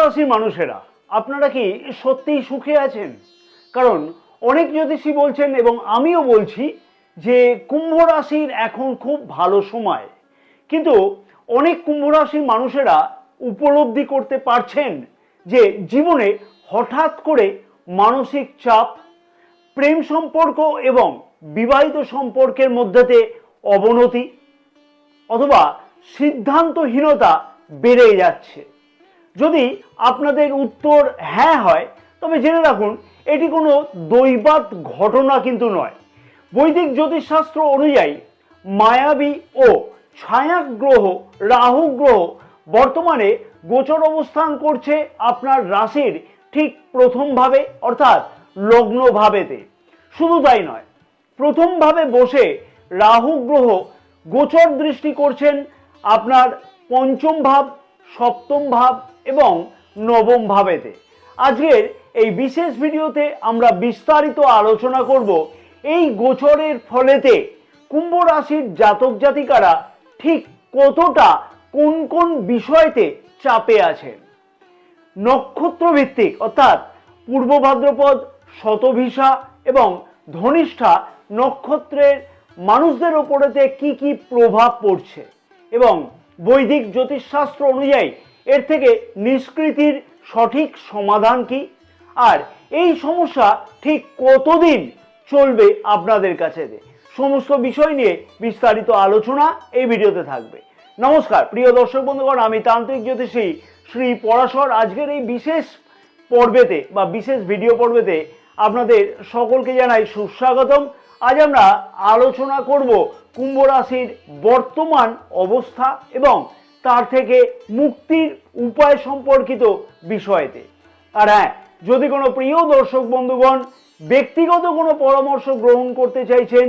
রাশির মানুষেরা আপনারা কি সত্যিই সুখে আছেন? কারণ অনেক জ্যোতিষী বলছেন এবং আমিও বলছি যে কুম্ভ রাশির এখন খুব ভালো সময়, কিন্তু অনেক কুম্ভ রাশির মানুষেরা উপলব্ধি করতে পারছেন যে জীবনে হঠাৎ করে মানসিক চাপ, প্রেম সম্পর্ক এবং বিবাহিত সম্পর্কের মধ্যে অবনতি অথবা সিদ্ধান্তহীনতা বেড়ে যাচ্ছে। যদি আপনাদের উত্তর হ্যাঁ হয় তবে জেনে রাখুন এটি কোনো দৈবাৎ ঘটনা কিন্তু নয়। বৈদিক জ্যোতিষশাস্ত্র অনুযায়ী মায়াবী ও ছায়া গ্রহ রাহু গ্রহ বর্তমানে গোচর অবস্থান করছে আপনার রাশির ঠিক প্রথম ভাবে অর্থাৎ লগ্ন ভাবেতে। শুধু তাই নয়, প্রথম ভাবে বসে রাহু গ্রহ গোচর দৃষ্টি করছেন আপনার পঞ্চম ভাব, সপ্তম ভাব এবং নবম ভাবেতে। আজকের এই বিশেষ ভিডিওতে আমরা বিস্তারিত আলোচনা করব এই গোচরের ফলেতে কুম্ভ রাশির জাতক জাতিকারা ঠিক কতটা কোন কোন বিষয়তে চাপে আছেন। নক্ষত্র ভিত্তিক অর্থাৎ পূর্ব ভাদ্রপদ, শতভিষা এবং ধনিষ্ঠা নক্ষত্রের মানুষদের ওপরেতে কি কি প্রভাব পড়ছে এবং বৈদিক জ্যোতিষশাস্ত্র অনুযায়ী এর থেকে নিষ্কৃতির সঠিক সমাধান কি, আর এই সমস্যা ঠিক কতদিন চলবে আপনাদের কাছে, সমস্ত বিষয় নিয়ে বিস্তারিত আলোচনা এই ভিডিওতে থাকবে। নমস্কার প্রিয় দর্শক বন্ধুগণ, আমি তান্ত্রিক জ্যোতিষী শ্রী পরাশর। আজকের এই বিশেষ পর্বেতে বা বিশেষ ভিডিও পর্বেতে আপনাদের সকলকে জানাই সুস্বাগতম। আজ আমরা আলোচনা করব কুম্ভ রাশির বর্তমান অবস্থা এবং তার থেকে মুক্তির উপায় সম্পর্কিত বিষয়তে। আর হ্যাঁ, যদি কোনো প্রিয় দর্শক বন্ধুগণ ব্যক্তিগত কোনো পরামর্শ গ্রহণ করতে চাইছেন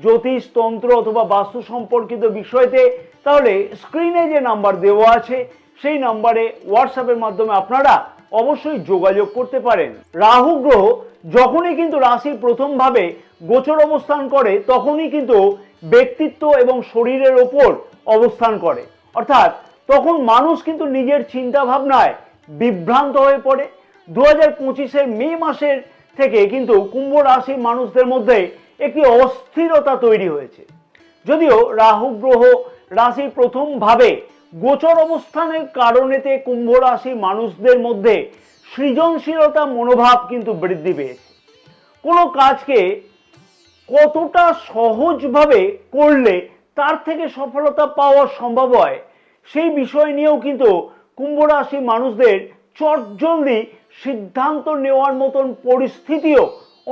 জ্যোতিষ, তন্ত্র অথবা বাস্তু সম্পর্কিত বিষয়তে, তাহলে স্ক্রিনে যে নাম্বার দেওয়া আছে সেই নাম্বারে হোয়াটসঅ্যাপের মাধ্যমে আপনারা অবশ্যই যোগাযোগ করতে পারেন। রাহু গ্রহ যখনই কিন্তু রাশির প্রথম ভাবে গোচর অবস্থান করে তখনই কিন্তু ব্যক্তিত্ব এবং শরীরের ওপর অবস্থান করে, অর্থাৎ তখন মানুষ কিন্তু নিজের চিন্তা ভাবনায় বিভ্রান্ত হয়ে পড়ে। 2025-এর মে মাসের থেকে কিন্তু কুম্ভ রাশির মানুষদের মধ্যে একটি অস্থিরতা তৈরি হয়েছে। যদিও রাহু গ্রহ রাশির প্রথম ভাবে গোচর অবস্থানের কারণেতে কুম্ভ রাশির মানুষদের মধ্যে সৃজনশীলতা মনোভাব কিন্তু বৃদ্ধি পেয়েছে। কোনো কাজকে কতটা সহজভাবে করলে তার থেকে সফলতা পাওয়া সম্ভব হয় সেই বিষয় নিয়েও কিন্তু কুম্ভ রাশির মানুষদের চটজলদি সিদ্ধান্ত নেওয়ার মতন পরিস্থিতিও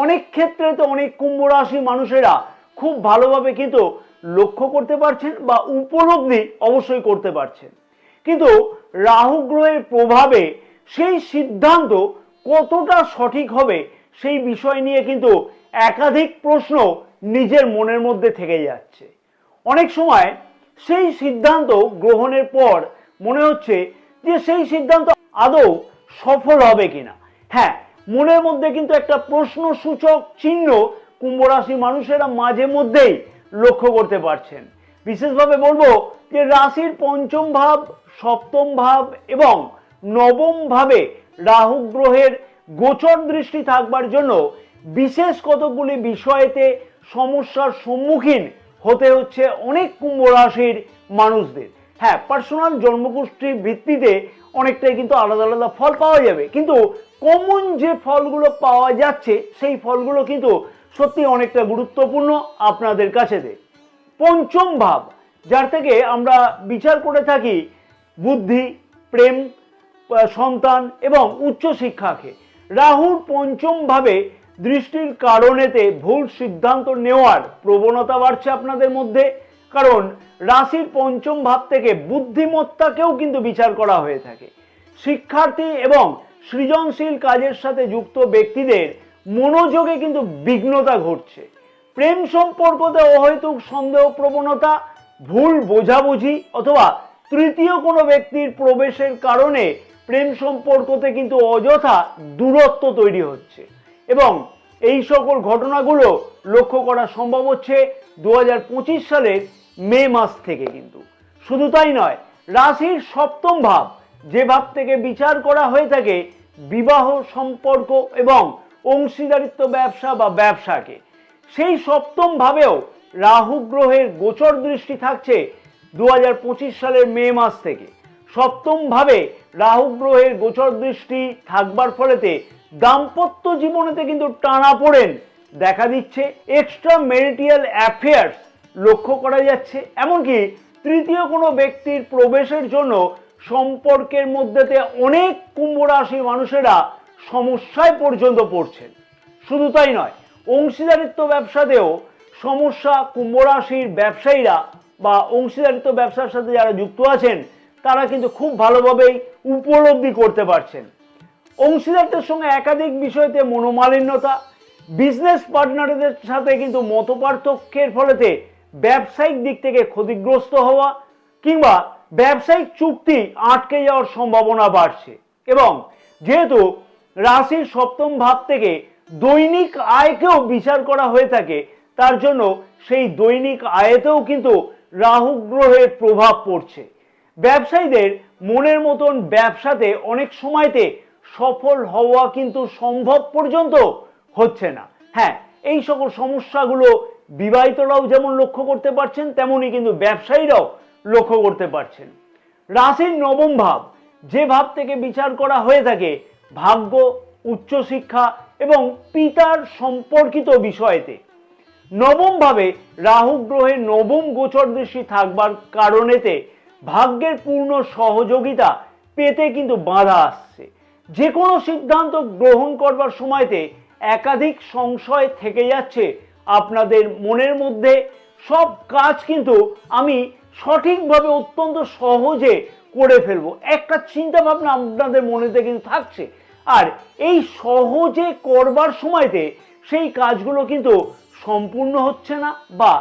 অনেক ক্ষেত্রে তো অনেক কুম্ভ রাশির মানুষেরা খুব ভালোভাবে কিন্তু লক্ষ্য করতে পারছেন বা উপলব্ধি অবশ্যই করতে পারছেন। কিন্তু রাহু গ্রহের প্রভাবে সেই সিদ্ধান্ত কতটা সঠিক হবে সেই বিষয় নিয়ে কিন্তু একাধিক প্রশ্ন নিজের মনের মধ্যে থেকে যাচ্ছে। অনেক সময় সেই সিদ্ধান্ত গ্রহণের পর মনে হচ্ছে যে সেই সিদ্ধান্ত আদৌ সফল হবে কিনা। হ্যাঁ, মনের মধ্যে কিন্তু একটা প্রশ্নসূচক চিহ্ন কুম্ভ রাশির মানুষেরা মাঝে মধ্যেই লক্ষ্য করতে পারছেন। বিশেষভাবে বলবো যে রাশির পঞ্চম ভাব, সপ্তম ভাব এবং নবম ভাবে রাহু গ্রহের গোচর দৃষ্টি থাকবার জন্য বিশেষ কতগুলি বিষয়েতে সমস্যার সম্মুখীন হতে হচ্ছে অনেক কুম্ভ রাশির মানুষদের। হ্যাঁ, পার্সোনাল জন্মকুষ্ঠির ভিত্তিতে অনেকটাই কিন্তু আলাদা আলাদা ফল পাওয়া যাবে, কিন্তু কমন যে ফলগুলো পাওয়া যাচ্ছে সেই ফলগুলো কিন্তু সত্যি অনেকটা গুরুত্বপূর্ণ আপনাদের কাছে। পঞ্চম ভাব, যার থেকে আমরা বিচার করে থাকি বুদ্ধি, প্রেম, সন্তান এবং উচ্চশিক্ষাকে, রাহুর পঞ্চম ভাবে দৃষ্টির কারণেতে ভুল সিদ্ধান্ত নেওয়ার প্রবণতা বাড়ছে আপনাদের মধ্যে। কারণ রাশির পঞ্চম ভাব থেকে বুদ্ধিমত্তাকেও কিন্তু বিচার করা হয়ে থাকে। শিক্ষার্থী এবং সৃজনশীল কাজের সাথে যুক্ত ব্যক্তিদের মনোযোগে কিন্তু বিঘ্নতা ঘটছে। প্রেম সম্পর্কতে অহেতুক সন্দেহ প্রবণতা, ভুল বোঝাবুঝি অথবা তৃতীয় কোনো ব্যক্তির প্রবেশের কারণে প্রেম সম্পর্কতে কিন্তু অযথা দূরত্ব তৈরি হচ্ছে এবং এই সকল ঘটনাগুলো লক্ষ্য করা সম্ভব হচ্ছে 2025 সালের মে মাস থেকে। কিন্তু শুধু তাই নয়, রাশির সপ্তম ভাব যে ভাব থেকে বিচার করা হয়ে থাকে বিবাহ সম্পর্ক এবং অংশীদারিত্ব ব্যবসা বা ব্যবসাকে, সেই সপ্তম ভাবেও রাহু গ্রহের গোচর দৃষ্টি থাকছে 2025 সালের মে মাস থেকে। সপ্তম ভাবে রাহু গ্রহের গোচর দৃষ্টি থাকবার ফলেতে দাম্পত্য জীবনেতে কিন্তু টানাপোড়েন দেখা দিচ্ছে, এক্সট্রা ম্যারিটাল অ্যাফেয়ার্স লক্ষ্য করা যাচ্ছে, এমনকি তৃতীয় কোনো ব্যক্তির প্রবেশের জন্য সম্পর্কের মধ্যেতে অনেক কুম্ভ রাশির মানুষেরা সমস্যায় পর্যন্ত পড়ছেন। শুধু তাই নয়, অংশীদারিত্ব ব্যবসাতেও সমস্যা কুম্ভ রাশির ব্যবসায়ীরা বা অংশীদারিত্ব ব্যবসার সাথে যারা যুক্ত আছেন তারা কিন্তু খুব ভালোভাবেই উপলব্ধি করতে পারছেন। অংশীদারদের সঙ্গে একাধিক বিষয়তে মনোমালিন্যতা, বিজনেস পার্টনারদের সাথে কিন্তু মতপার্থক্যের ফলেতে ব্যবসায়িক দিক থেকে ক্ষতিগ্রস্ত হওয়া কিংবা ব্যবসায়িক চুক্তি আটকে যাওয়ার সম্ভাবনা বাড়ছে। এবং যেহেতু রাশির সপ্তম ভাব থেকে দৈনিক আয়কেও বিচার করা হয়ে থাকে, তার জন্য সেই দৈনিক আয়েতেও কিন্তু রাহু গ্রহের প্রভাব পড়ছে। ব্যবসায়ীদের মনের মতন ব্যবসাতে অনেক সময়তে সফল হওয়া কিন্তু সম্ভব পর্যন্ত হচ্ছে না। হ্যাঁ, এই সকল সমস্যাগুলো বিবাহিতরাও যেমন লক্ষ্য করতে পারছেন, তেমনি কিন্তু ব্যবসায়ীরাও লক্ষ্য করতে পারছেন। রাশির নবম ভাব, যে ভাব থেকে বিচার করা হয়ে থাকে ভাগ্য, উচ্চশিক্ষা এবং পিতার সম্পর্কিত বিষয়েতে, নবম ভাবে রাহু গ্রহের নবম গোচর দৃষ্টি থাকবার কারণেতে ভাগ্যের পূর্ণ সহযোগিতা পেতে কিন্তু বাধা আসছে। যে কোনো সিদ্ধান্ত গ্রহণ করবার সময়তে একাধিক সংশয় থেকে যাচ্ছে আপনাদের মনের মধ্যে। সব কাজ কিন্তু আমি সঠিকভাবে অত্যন্ত সহজে করে ফেলবো, একটা চিন্তা ভাবনা আপনাদের মনেতে কিন্তু থাকছে। আর এই সহজে করবার সময়তে সেই কাজগুলো কিন্তু সম্পূর্ণ হচ্ছে না বা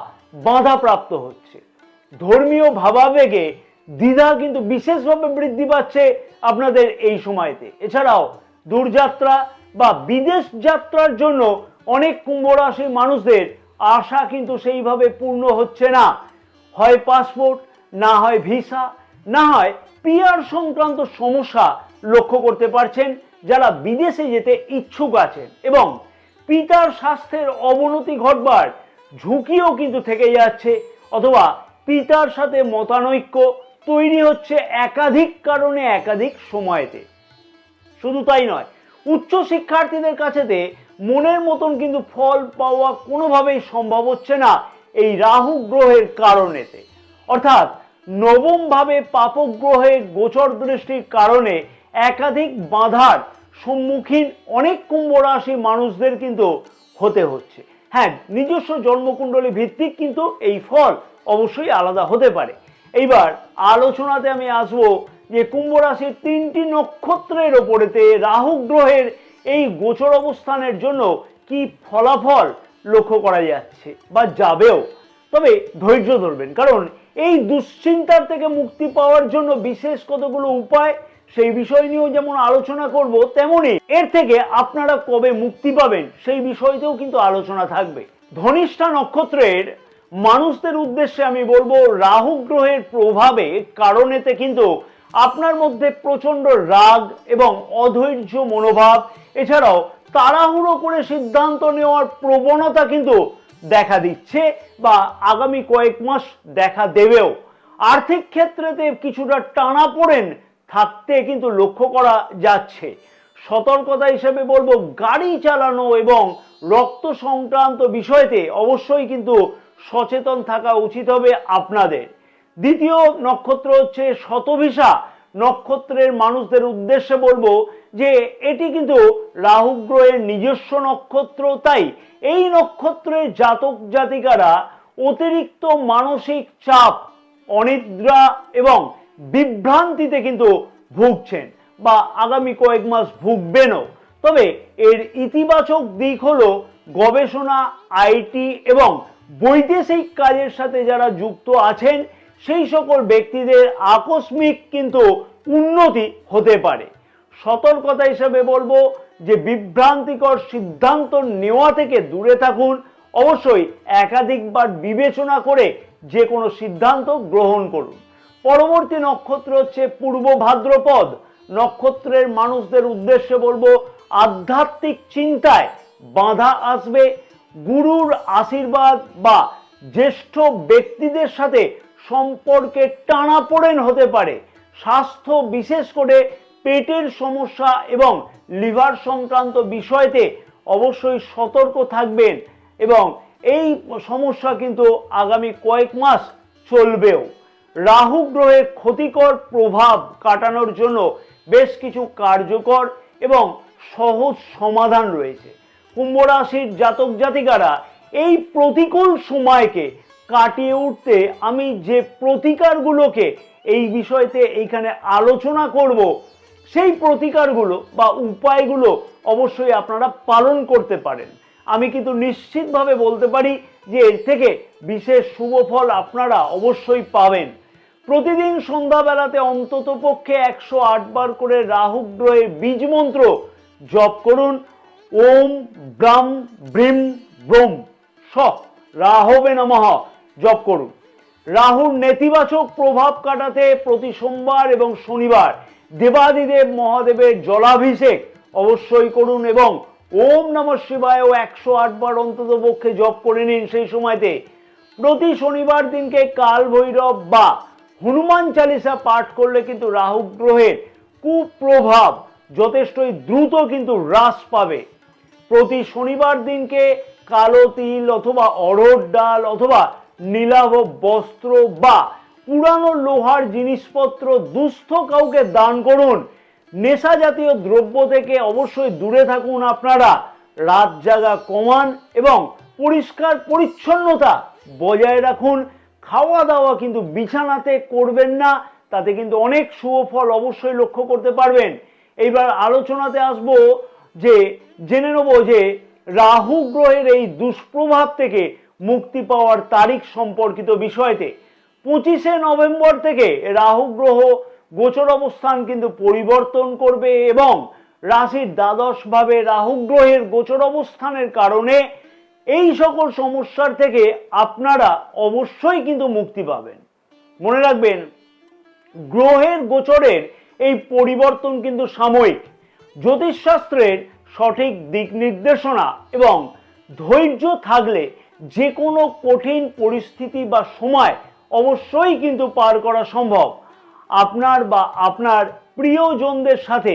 বাধাপ্রাপ্ত হচ্ছে। ধর্মীয় ভাবাবেগে দ্বিধা কিন্তু বিশেষভাবে বৃদ্ধি পাচ্ছে আপনাদের এই সময়তে। এছাড়াও দূরযাত্রা বা বিদেশ যাত্রার জন্য অনেক কুম্ভ রাশির মানুষদের আশা কিন্তু সেইভাবে পূর্ণ হচ্ছে না। হয় পাসপোর্ট, না হয় ভিসা, না হয় পিআর সংক্রান্ত সমস্যা লক্ষ্য করতে পারছেন যারা বিদেশে যেতে ইচ্ছুক আছেন। এবং পিতার স্বাস্থ্যের অবনতি ঘটবার ঝুঁকিও কিন্তু থেকে যাচ্ছে, অথবা পিতার সাথে মতানৈক্য তৈরি হচ্ছে একাধিক কারণে একাধিক সময়তে। শুধু তাই নয়, উচ্চ শিক্ষার্থীদের কাছেতে মনের মতন কিন্তু ফল পাওয়া কোনোভাবেই সম্ভব হচ্ছে না এই রাহু গ্রহের কারণেতে। অর্থাৎ নবম ভাবে পাপক গ্রহের গোচর দৃষ্টির কারণে একাধিক বাধার সম্মুখীন অনেক কুম্ভ রাশি মানুষদের কিন্তু হতে হচ্ছে। হ্যাঁ, নিজস্ব জন্মকুণ্ডলী ভিত্তিক কিন্তু এই ফল অবশ্যই আলাদা হতে পারে। এইবার আলোচনাতে আমি আসবো যে কুম্ভ রাশির 3টি নক্ষত্রের ওপরেতে রাহু গ্রহের এই গোচর অবস্থানের জন্য কি ফলাফল লক্ষ্য করা যাচ্ছে বা যাবেও। তবে ধৈর্য ধরবেন, কারণ এই দুশ্চিন্তার থেকে মুক্তি পাওয়ার জন্য বিশেষ কতগুলো উপায়, সেই বিষয় নিয়েও যেমন আলোচনা করব, তেমনি এর থেকে আপনারা কবে মুক্তি পাবেন সেই বিষয়তেও কিন্তু আলোচনা থাকবে। ধনিষ্ঠা নক্ষত্রের মানুষদের উদ্দেশ্যে আমি বলবো, রাহু গ্রহের প্রভাবে কারণেতে কিন্তু আপনার মধ্যে প্রচন্ড রাগ এবং অধৈর্য মনোভাব, এছাড়াও তাড়াহুড়ো করে সিদ্ধান্ত নেওয়ার প্রবণতা কিন্তু দেখা দিচ্ছে বা আগামী কয়েক মাস দেখা দেবেও। আর্থিক ক্ষেত্রেতে কিছুটা টানাপোড়েন থাকতে কিন্তু লক্ষ্য করা যাচ্ছে। সতর্কতা হিসেবে বলবো, গাড়ি চালানো এবং রক্ত সংক্রান্ত বিষয়তে অবশ্যই কিন্তু সচেতন থাকা উচিত হবে আপনাদের। দ্বিতীয় নক্ষত্র হচ্ছে শতভিষা নক্ষত্রের মানুষদের উদ্দেশ্যে বলবো যে এটি কিন্তু রাহু গ্রহের নিজস্ব নক্ষত্র, তাই এই নক্ষত্রের জাতক জাতিকারা অতিরিক্ত মানসিক চাপ, অনিদ্রা এবং বিভ্রান্তিতে কিন্তু ভুগছেন বা আগামী কয়েক মাস ভুগবেনও। তবে এর ইতিবাচক দিক হলো গবেষণা, আইটি এবং বৈদেশিক কাজের সাথে যারা যুক্ত আছেন সেই সকল ব্যক্তিদের আকস্মিক কিন্তু উন্নতি হতে পারে। সতর্কতা হিসেবে বলবো যে বিভ্রান্তিকর সিদ্ধান্ত নেওয়া থেকে দূরে থাকুন। অবশ্যই একাধিকবার বিবেচনা করে যে কোনো সিদ্ধান্ত গ্রহণ করুন। পরবর্তী নক্ষত্র হচ্ছে পূর্ব ভাদ্রপদ নক্ষত্রের মানুষদের উদ্দেশ্যে বলবো, আধ্যাত্মিক চিন্তায় বাধা আসবে, গুরুর আশীর্বাদ বা জ্যেষ্ঠ ব্যক্তিদের সাথে সম্পর্কে টানাপোড়েন হতে পারে। স্বাস্থ্য, বিশেষ করে পেটের সমস্যা এবং লিভার সংক্রান্ত বিষয়তে অবশ্যই সতর্ক থাকবেন এবং এই সমস্যা কিন্তু আগামী কয়েক মাস চলবেও। রাহু গ্রহের ক্ষতিকর প্রভাব কাটানোর জন্য বেশ কিছু কার্যকর এবং সহজ সমাধান রয়েছে। কুম্ভ রাশির জাতক জাতিকারা এই প্রতিকূল সময়কে কাটিয়ে উঠতে আমি যে প্রতিকারগুলোকে এই বিষয়তে এইখানে আলোচনা করব, সেই প্রতিকারগুলো বা উপায়গুলো অবশ্যই আপনারা পালন করতে পারেন। আমি কিন্তু নিশ্চিতভাবে বলতে পারি যে এর থেকে বিশেষ শুভ ফল আপনারা অবশ্যই পাবেন। প্রতিদিন সন্ধ্যাবেলাতে অন্তত পক্ষে 108 বার করে রাহু গ্রহের বীজ মন্ত্র জপ করুন। ওম ব্রাম ব্রিম ব্রোম স রাহবে নমঃ জপ করুন। রাহুর নেতিবাচক প্রভাব কাটাতে প্রতি সোমবার এবং শনিবার দেবাদিদেব মহাদেবের জলাভিষেক অবশ্যই করুন এবং ওম নমঃ শিবায়ও 108 বার অন্তত পক্ষে জপ করে নিন। সেই সময়তে প্রতি শনিবার দিনকে কাল ভৈরব বা হনুমান চালিসা পাঠ করলে কিন্তু রাহু গ্রহের কুপ্রভাব যথেষ্টই দ্রুত কিন্তু হ্রাস পাবে। প্রতি শনিবার দিনকে কালো তিল অথবা অড়হর ডাল অথবা নীলাভ বস্ত্র বা পুরানো লোহার জিনিসপত্র দুস্থ কাউকে দান করুন। নেশা জাতীয় দ্রব্য থেকে অবশ্যই দূরে থাকুন আপনারা। রাত জাগা কমান এবং পরিষ্কার পরিচ্ছন্নতা বজায় রাখুন। খাওয়া দাওয়া কিন্তু বিছানাতে করবেন না, তাতে কিন্তু অনেক শুভ ফল অবশ্যই লক্ষ্য করতে পারবেন। এইবার আলোচনাতে আসবো যে জেনে নেব যে রাহু গ্রহের এই দুষ্প্রভাব থেকে মুক্তি পাওয়ার তারিখ সম্পর্কিত বিষয়তে। 25শে নভেম্বর থেকে রাহু গ্রহ গোচর অবস্থান কিন্তু পরিবর্তন করবে এবং রাশির দ্বাদশ ভাবে রাহু গ্রহের গোচর অবস্থানের কারণে এই সকল সমস্যার থেকে আপনারা অবশ্যই কিন্তু মুক্তি পাবেন। মনে রাখবেন, গ্রহের গোচরের এই পরিবর্তন কিন্তু সাময়িক। জ্যোতিষশাস্ত্রের সঠিক দিক নির্দেশনা এবং ধৈর্য থাকলে যে কোনো কঠিন পরিস্থিতি বা সময় অবশ্যই কিন্তু পার করা সম্ভব। আপনার বা আপনার প্রিয়জনদের সাথে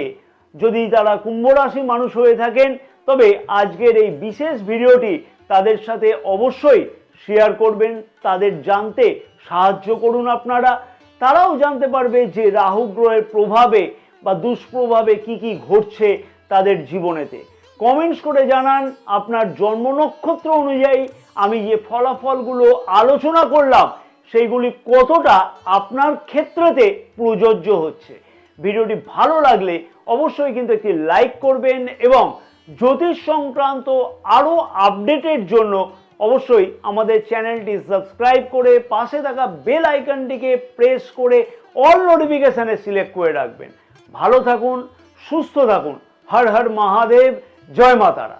যদি তারা কুম্ভ রাশি মানুষ হয়ে থাকেন, তবে আজকের এই বিশেষ ভিডিওটি তাদের সাথে অবশ্যই শেয়ার করবেন, তাদের জানতে সাহায্য করুন আপনারা। তারাও জানতে পারবে যে রাহু গ্রহের প্রভাবে বা দুষ্প্রভাবে কি কি ঘটছে তাদের জীবনেতে। কমেন্টস করে জানান আপনার জন্ম নক্ষত্র অনুযায়ী আমি যে ফলাফলগুলো আলোচনা করলাম সেইগুলি কতটা আপনার ক্ষেত্রেতে প্রযোজ্য হচ্ছে। ভিডিওটি ভালো লাগলে অবশ্যই কিন্তু একটি লাইক করবেন এবং জ্যোতিষ সংক্রান্ত আরও আপডেটের জন্য অবশ্যই আমাদের চ্যানেলটি সাবস্ক্রাইব করে পাশে থাকা বেল আইকনটিকে প্রেস করে অল নোটিফিকেশনে সিলেক্ট করে রাখবেন। ভালো থাকুন, সুস্থ থাকুন। হর হর মহাদেব, জয় মা তারা।